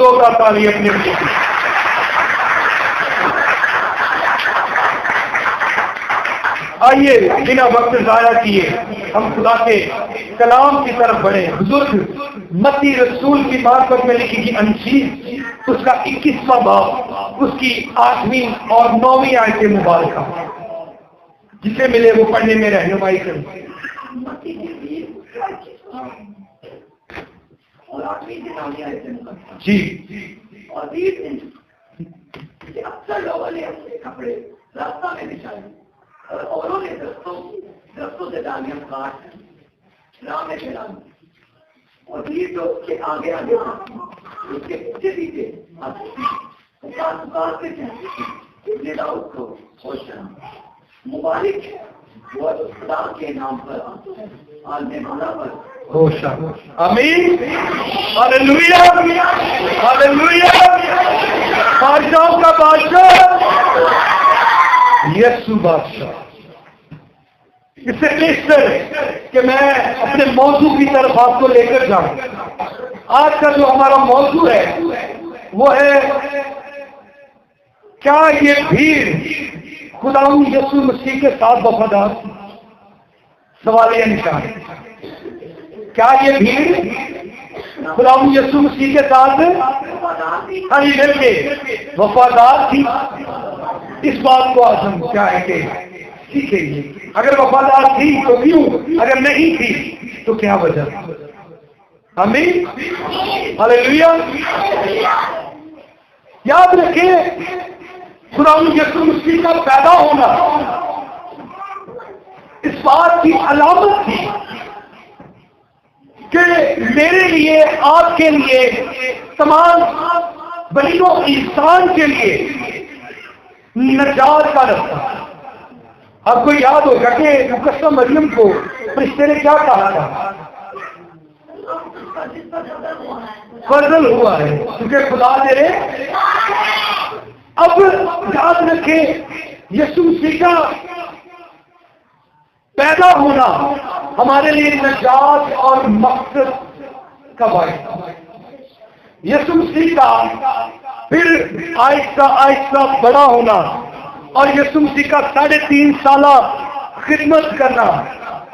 जोरदार ताली अपने लिए। आइए बिना वक्त जाया किए हम खुदा के कलाम की तरफ बढ़े। बुजुर्ग मत्ती रसूल की मार्फत में लिखी गई अंजील उसका 21वां बाब उसकी 8वीं और 9वीं आयत मुबारका, जिसे मिले वो पढ़ने में रहनुमाई करें। जी और 20 दिन अक्सर लोगों ने अपने कपड़े रास्ता में बिछाए और औरों ने दस्तों से डालियां काट राह में चलानी, और 20 लोग के आगे आगे उसके पीछे पीछे इतने दाऊद को सोचना मुबारक है वो खुदा के नाम पर आने वाला पर होशा। आमीन, हालेलुया, हालेलुया। बादशाहों का बादशाह यीशु बादशाह। इससे बेहतर कि मैं अपने मौजू की तरफ आपको लेकर जाऊं। आज का जो हमारा मौजू है वो है, क्या ये भीड़ खुदावंद यीशु मसीह के साथ वफादार? सवालिया निशान। क्या ये भीड़ खुदावंद यीशु मसीह के साथ वफादार थी? इस बात को आज हम क्या है कि सीखेंगे। अगर वफादार थी तो क्यों, अगर नहीं थी तो क्या वजह? आमीन, हालेलुया। याद रखिए, खुदावंद यीशु मसीह का पैदा होना इस बात की अलामत थी कि मेरे लिए, आपके लिए, तमाम बलियों इंसान के लिए नजात का रास्ता। आपको याद होगा कि मुकद्दस मरियम को फरिश्ते ने क्या कहा था? फजल हुआ है क्योंकि खुदा तेरे। अब याद रखे, यीशु मसीह का पैदा होना हमारे लिए नजात और मकसद का बायस। यीशु मसीह का फिर आहिस्ता आहिस्ता बड़ा होना और यीशु मसीह का 3.5 साल खिदमत करना,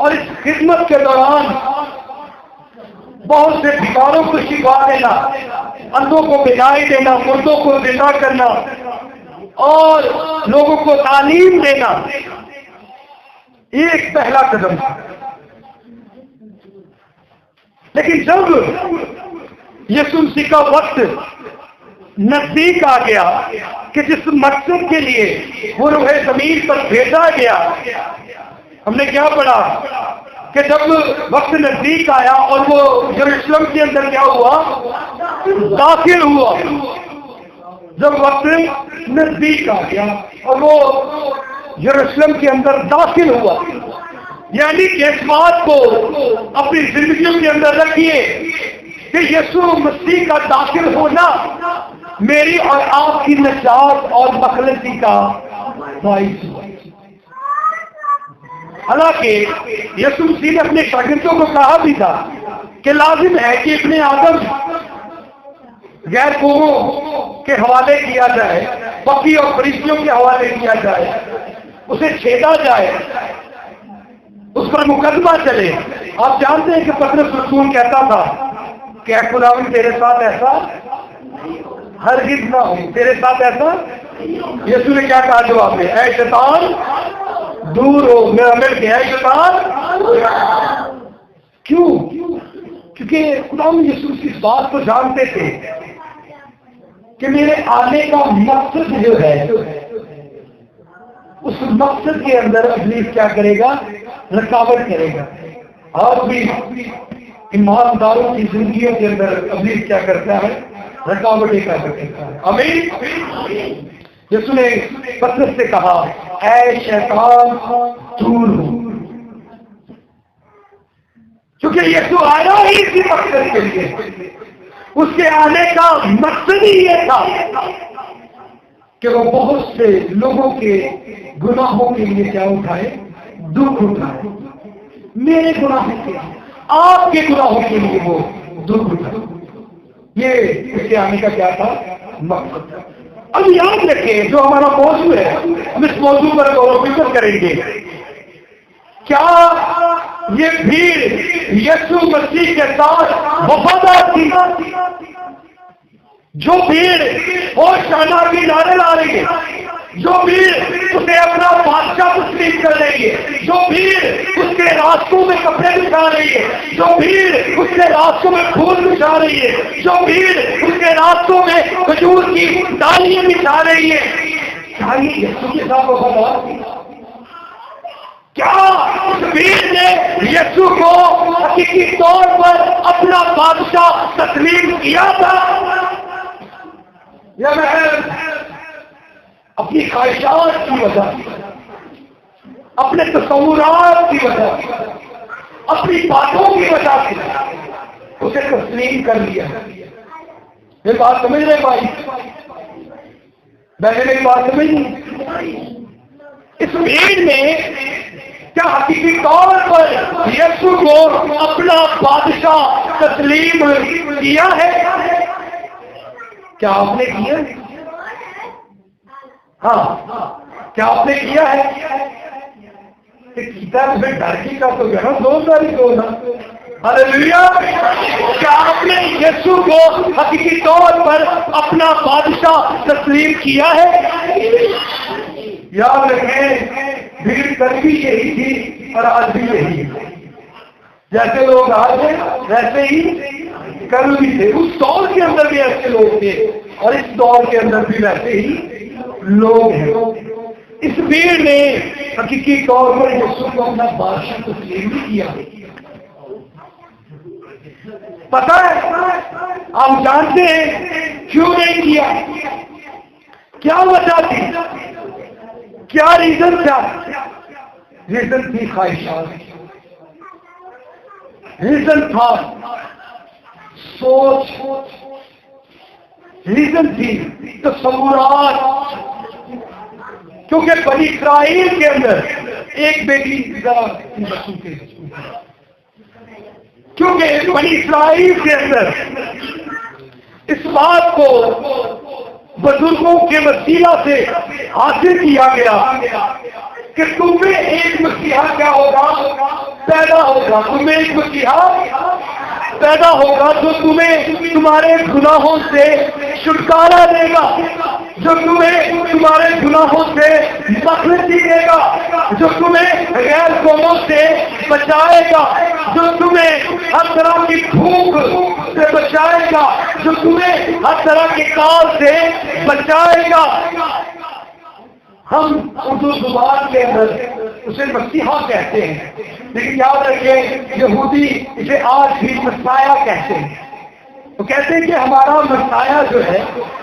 और इस खिदमत के दौरान बहुत से भिखारों को शिफा देना, अंधों को बिगाई देना, मुर्दों को जिंदा करना और लोगों को तालीम देना, ये एक पहला कदम था। लेकिन जब यीशु मसीह का वक्त नजदीक आ गया कि जिस मकसद के लिए वो रूह ज़मीन पर भेजा गया, हमने क्या पढ़ा कि जब वक्त नजदीक आया और वो यरूशलेम के अंदर क्या हुआ? दाखिल हुआ। जब वक्त नजदीक आ गया और वो यरूशलेम के अंदर दाखिल हुआ, यानी कि इस बात को अपनी जिंदगियों के अंदर रखिए कि यीशु मसीह का दाखिल होना मेरी और आपकी निजात और मखलती का बाइस हुआ। हालांकि यीशु मसीह ने अपने शागिर्दों को कहा भी था कि लाजिम है कि इब्ने आदम गैर कौमों के हवाले किया जाए, बकी और फरिश्तियों के हवाले किया जाए, उसे छेदा जाए, उस पर मुकदमा चले। आप जानते हैं कि पतरस रसूल कहता था कि खुदावंद तेरे साथ ऐसा हरगिज़ ना हो, तेरे साथ ऐसा। यीशु ने क्या कहा जवाब में? ऐ शैतान दूर हो मेरा मिल गया। शैतान क्यों? क्योंकि खुदावंद यीशु इस बात को जानते थे कि मेरे आने का मकसद जो है, उस मकसद के अंदर इब्लीस क्या करेगा? रुकावट करेगा। आज भी ईमानदारों की जिंदगियों के अंदर इब्लीस क्या करता है? रुकावटें पैदा करता है। आमीन। यीशु ने पतरस से कहा, ऐ शैतान दूर हो, क्योंकि यीशु आया ही इसी मकसद के लिए। उसके आने का मकसद ही ये था कि वो बहुत से लोगों के गुनाहों के लिए क्या उठाए? दुख उठाए। मेरे गुनाहों के लिए, आपके गुनाहों के लिए वो दुख उठाए। ये इसके आने का क्या था मकसद था। अब याद रखें जो हमारा मौजू है, हम इस मौजू पर गौर फिक्र करेंगे। क्या ये भीड़ यीशु मसीह के साथ वफादार थी? जो भीड़ होशाना की नारे ला रही है, जो भीड़ उसे अपना बादशाह तस्लीम कर रही है, जो भीड़ उसके रास्तों में कपड़े बिछा रही है, जो भीड़ उसके रास्तों में फूल बिछा रही है, जो भीड़ उसके रास्तों में खजूर की डालियां बिछा रही है, क्या ये यीशु के साथ वफादार थी? क्या उस भीड़ ने यीशु को हकीकी तौर पर अपना बादशाह तस्लीम किया था, या महज अपनी ख्वाहिशात की वजह, अपने तस्वुरात की वजह, अपनी बातों की वजह से उसे तस्लीम कर लिया? ये बात समझ रहे भाई? मैंने मेरी बात समझ ली? इस भीड़ में क्या हकीकी तौर पर यीशु को अपना बादशाह तस्लीम किया है? क्या आपने किया? हाँ, क्या आपने किया है? किताब में डरकी का तो गहरा जोरदारी दो ना। हालेलुया! क्या आपने यीशु को हकीकी तौर पर अपना बादशाह तस्लीम किया है? याद रखें, भीड़ कल भी यही थी और आज भी यही है। जैसे लोग आज हैं वैसे ही कल भी थे। उस दौर के अंदर भी ऐसे लोग थे और इस दौर के अंदर भी वैसे ही लोग हैं। इस भीड़ ने हकीकी तौर पर यीशु को अपना बादशाह तस्लीम भी किया। पता है, आप जानते हैं क्यों नहीं किया? क्या वजह थी? क्या रीजन था? रीजन थी ख्वाहिशात, रीजन था सोच, रीजन थी तस्वुरात। क्योंकि बनी इस्राइल के अंदर एक बेटी, क्योंकि बनी इस्राइल के अंदर इस बात को बुजुर्गों के वसीला से हासिल किया गया कि तुम्हें एक मसीहा क्या होगा? पैदा होगा। तुम्हें एक मसीहा पैदा होगा जो तुम्हें तुम्हारे गुनाहों से छुटकारा देगा, जो तुम्हें तुम्हारे गुनाहों से मग़फ़िरत देगा, जो तुम्हें गैर कौमों से बचाएगा, जो तुम्हें हर तरह की भूख से बचाएगा, जो तुम्हें हर तरह के काल से बचाएगा। हम उर्दू जुबान के अंदर उसे मसीहा कहते हैं, लेकिन याद रखें यहूदी इसे आज भी मसाया कहते हैं। तो कहते हैं कि हमारा मसाया जो है,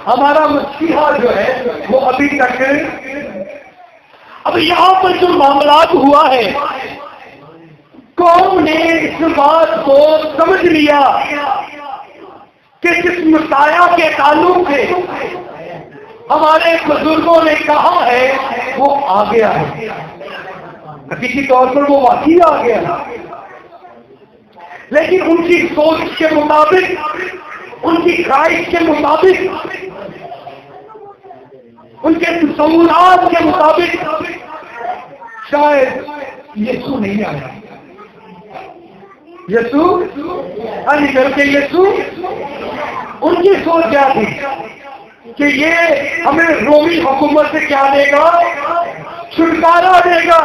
हमारा मसीहा जो है, वो अभी तक। अब यहाँ पर जो मामलात हुआ है, कौम ने इस बात को समझ लिया कि जिस मसाया के ताल्लुक से हमारे बुजुर्गों ने कहा है वो आ गया है, हकीकी तौर पर वो वाकई आ गया है। लेकिन उनकी सोच के मुताबिक, उनकी ख्वाहिश के मुताबिक, उनके तस्वुरात के मुताबिक शायद यीशु नहीं आया। यीशु करके यीशु, उनकी सोच क्या थी कि ये हमें रोमी हुकूमत से क्या देगा? छुटकारा देगा,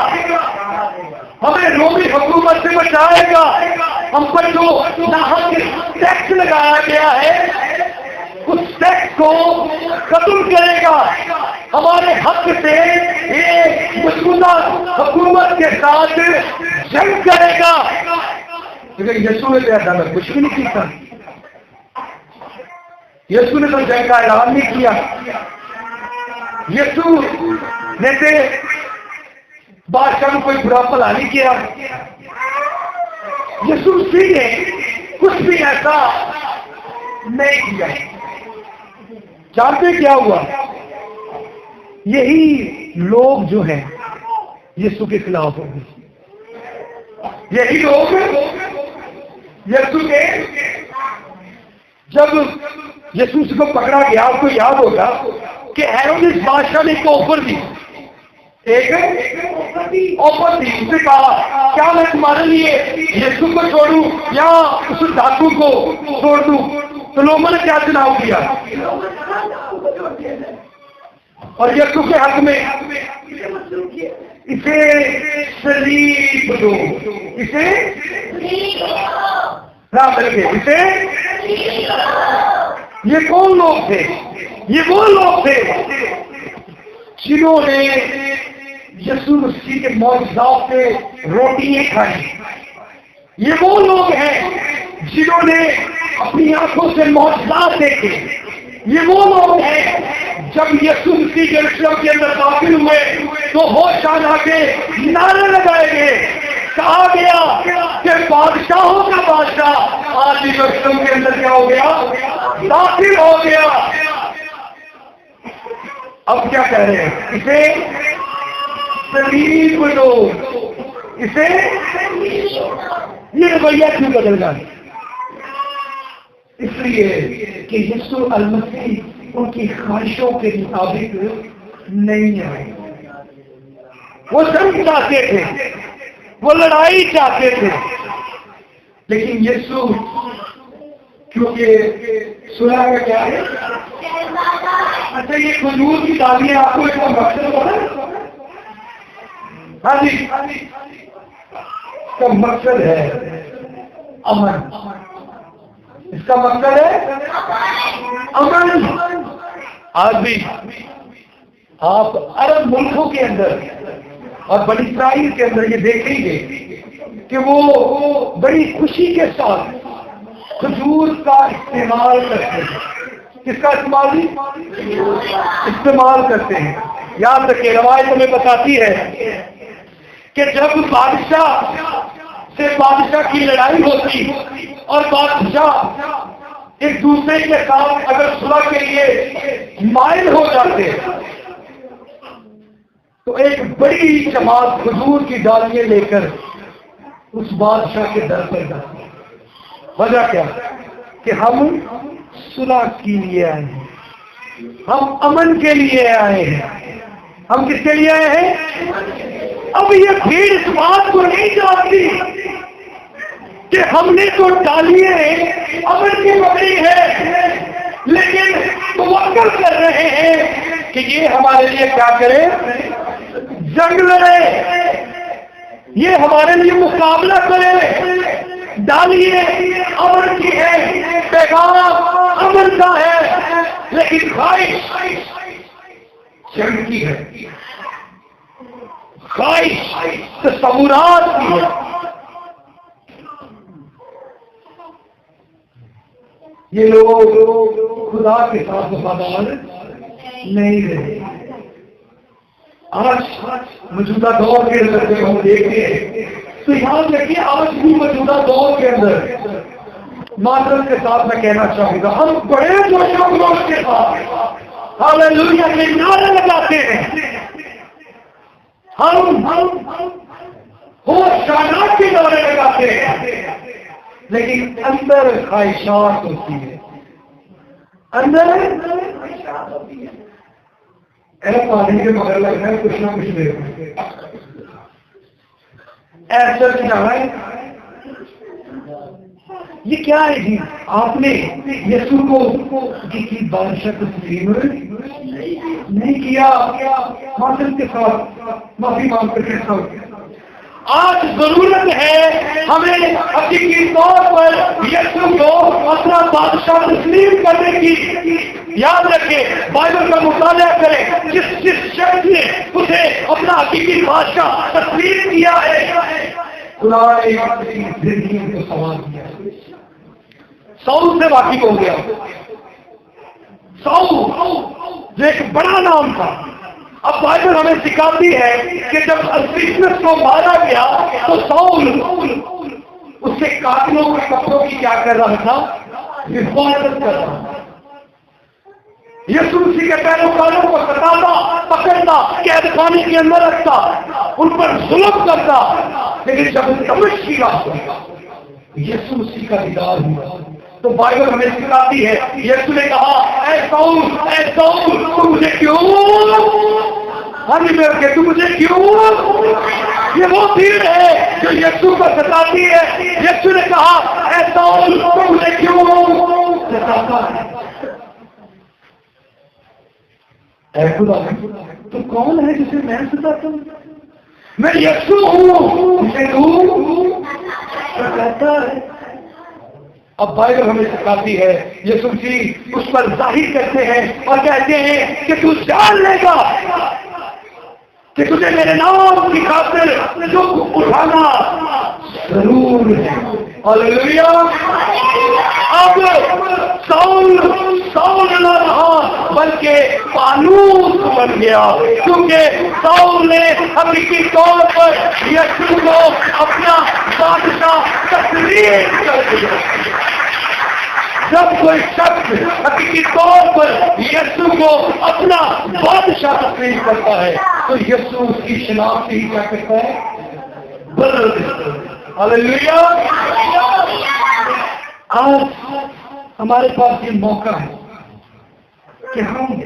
हमें रोमी हुकूमत से बचाएगा, हम पर जो नाहक टैक्स लगाया गया है उस टैक्स को खत्म करेगा, हमारे हक से ये मौजूदा हुकूमत के साथ जंग करेगा। लेकिन यीशु ने ऐसा कुछ भी नहीं किया। यीशु ने तो जंग का ऐलान नहीं किया। यीशु ने तो बादशाह को कोई बुरा भला नहीं किया। यीशु मसीह ने कुछ भी ऐसा नहीं किया। जानते क्या हुआ? यही लोग जो हैं यीशु के खिलाफ हो गए। यही लोग यीशु के जब यीशु को पकड़ा गया। आपको याद होगा कि हेरोदेस बादशाह ने एक ऑफर दी, एक ऑफर दी। उसने कहा क्या मैं तुम्हारे लिए यीशु को छोड़ूं या उस डाकू को छोड़ दूं? तो लोगों ने क्या चुनाव किया? और यीशु के हक में इसे सलीब दो, इसे राम लगे, इसे। ये कौन लोग थे? ये वो लोग थे जिन्होंने यीशु मसीह के मौजूद से रोटियां खाई। ये वो लोग हैं जिन्होंने अपनी आंखों से मौजूद देखे। ये वो लोग हैं जब यीशु मसीह के यरूशलेम के अंदर दाखिल हुए तो होशाना के नारे लगाए गए। कहा गया कि बादशाहों का बादशाह आज यरूशलेम के अंदर क्या हो गया? दाखिल हो गया। अब क्या कह रहे हैं? इसे सलीब दो, इसे। ये रवैया क्यों बदल गया? इसलिए कि यीशु अलमसीह उनकी ख्वाहिशों के मुताबिक नहीं है। वो जंग चाहते थे, वो लड़ाई चाहते थे, लेकिन यीशु क्योंकि सुना का क्या है? अच्छा, ये खजूर की डालियां आपको इसका मकसद पता है? हाँ जी, इसका मकसद है अमन। इसका मकसद है अमन। आज भी आप अरब मुल्कों के अंदर और बनी इस्राइल के अंदर ये देखेंगे कि वो बड़ी खुशी के साथ खजूर का इस्तेमाल करते हैं। किसका इस्तेमाल करते हैं? याद रखिए, रवायत हमें बताती है कि जब बादशाह से बादशाह की लड़ाई होती और बादशाह एक दूसरे के साथ अगर सुलह के लिए माइल हो जाते तो एक बड़ी जमात खजूर की डालियां लेकर उस बादशाह के दर पर जाती। वजह क्या? कि हम सुलह के लिए आए हैं, हम अमन के लिए आए हैं। हम किसके लिए आए हैं? अब ये भीड़ इस बात को नहीं जानती कि हमने तो डालियां अमन की पकड़ी है, लेकिन तवक्कुल कर रहे हैं कि ये हमारे लिए क्या करे? जंग लड़े, ये हमारे लिए मुकाबला करे। डालिए अमन की है, पैगाम अमन का है, लेकिन ख्वाहिश जंग की है, ख्वाहिश तस्वुरात की है। ये लोग खुदा के साथ वफादार नहीं रहे। आज मौजूदा दौर के अंदर जब हम देखते हैं तो याद रखिए, आज भी मौजूदा दौर के अंदर मातरत के साथ मैं कहना चाहूंगा, हम बड़े जोश के साथ हालेलुया के नारे लगाते हैं। हम होशाना के नारे लगाते हैं, लेकिन अंदर ख्वाहिशात होती है, अंदर ख्वाहिशात होती है। ऐसा पानी के मगर लगना है, कुछ ना कुछ दे ऐसा जाना है। ये क्या है जी? आपने यीशु को की बादशाह तस्लीम नहीं किया, माफी के साथ माफी मांग करके। आज जरूरत है हमें हकीकी तौर पर यीशु को अपना बादशाह तस्लीम करने की। याद रखें, बाइबल का मुताला करें, जिस शख्स ने उसे अपना हकीकी बादशाह तस्लीम किया है, खुदा ने जिंदगी को सवाल किया। साउल से वाकिफ हो गया। साउल जो एक बड़ा नाम था। अब बाइबल हमें सिखाती है कि जब क्रिसमस को मारा गया तो साउल उससे कातिलों के कपड़ों की क्या कर रहा था? हिफाजत कर रहा था। यीशु मसीह के पैरोकारों को सताता, पकड़ता, कैदखाने के अंदर रखता, उन पर जुल्म करता। लेकिन जब दमिश्क की रात यीशु मसीह का दीदार हुआ तो बाइबल हमें सिखाती है, यीशु ने कहा, ऐ साउल तू मुझे क्यों, तू मुझे क्यों। ये वो भीड़ है जो यीशु को सताती है। यीशु ने कहा, ऐ साउल तू मुझे क्यों सताता है। ऐ खुदा, तू कौन है जिसे मैं सताता हूँ? मैं यीशु हूँ जिसे तू सताता है। अब बाइबल हमें सिखाती है, यीशु जी उस पर जाहिर करते हैं और कहते हैं कि तू जान लेगा कि तुझे मेरे नाम की खातिर दुख उठाना जरूर है। हालेलुया। अब साउल न रहा बल्कि पानूस बन गया, क्योंकि साउल ने हकीकी तौर पर यीशु को अपना बादशाह तस्लीम कर दिया। जब कोई शख्स हकीकी तौर पर यीशु को अपना बादशाह तस्लीम करता है तो यीशु उसकी शनाख्त ही क्या करता है, बदल देता है। हालेलुया। आज हमारे पास ये मौका है कि हम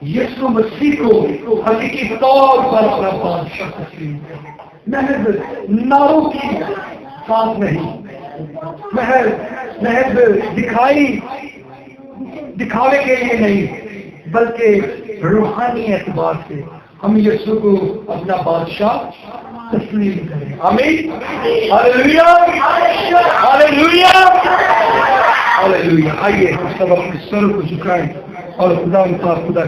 यीशु मसीह को हकीकी तौर पर अपना बादशाह तस्लीम करें। महज नारों की साथ नहीं, महज दिखावे के लिए नहीं, बल्कि रूहानी एतबार से हम यीशु को अपना बादशाह तस्लीम करें। आमीन। Hallelujah, hallelujah, hallelujah. आइए हम सब अपने सर को झुकाएं और खुदा